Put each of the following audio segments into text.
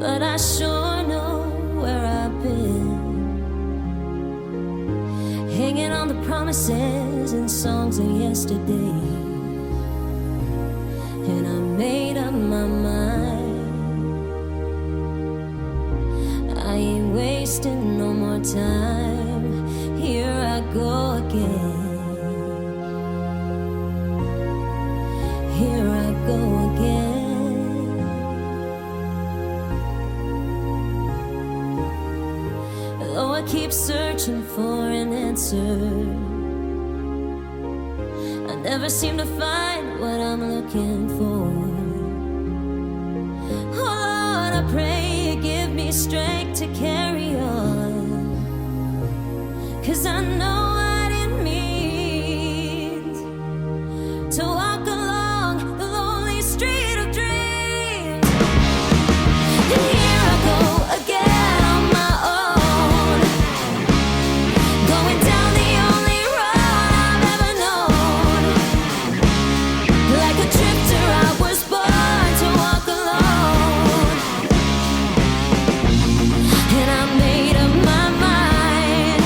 but I sure know where I've been. Hanging on the promises and songs of yesterday. And I made up my mind. I ain't wasting no more time. Here I go again. Here I go again. Though I keep searching for an answer, I never seem to find what I'm looking for. Oh Lord, I pray you give me strength to carry on, 'cause I know what it means to walk along the lonely street of dreams. And here I go again on my own, going down the only road I've ever known. Like a drifter, I was born to walk alone. And I made up my mind.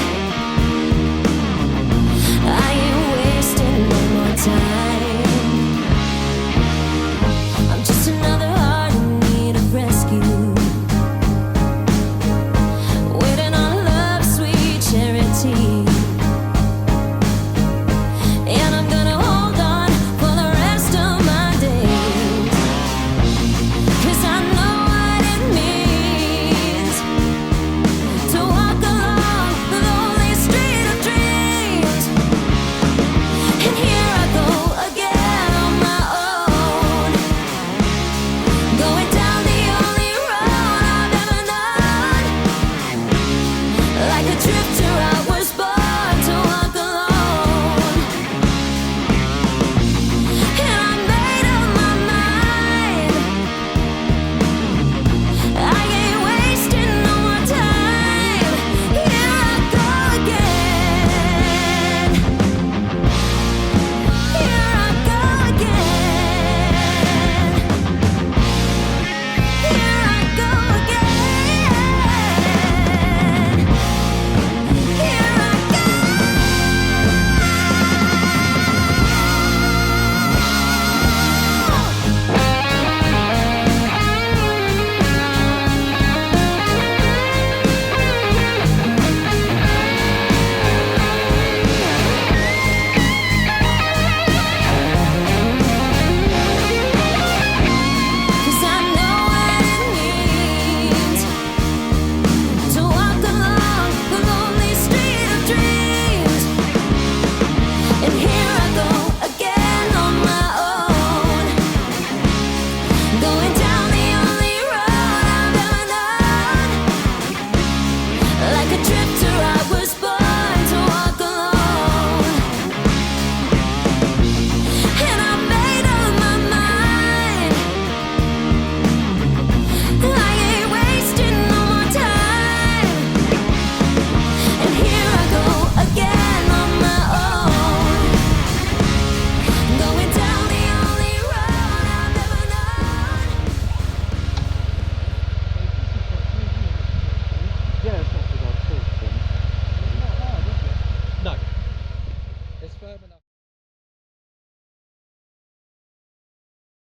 I ain't wasting no more time. I'm just another heart in need of rescue, waiting on love's sweet charity. And I'm gonna hold on for the rest of my days, 'cause I know what it means to walk along the lonely street of dreams. And here I go again on my own, going down the only road I've ever known. Like a drifter, I was born to walk alone. And I made up my mind. I ain't wasting no more time. Here I go again. Here I go again. Here I go again. Here I go. Cause I know what it means to walk along the lonely street of dreams. And here I go again on my own, going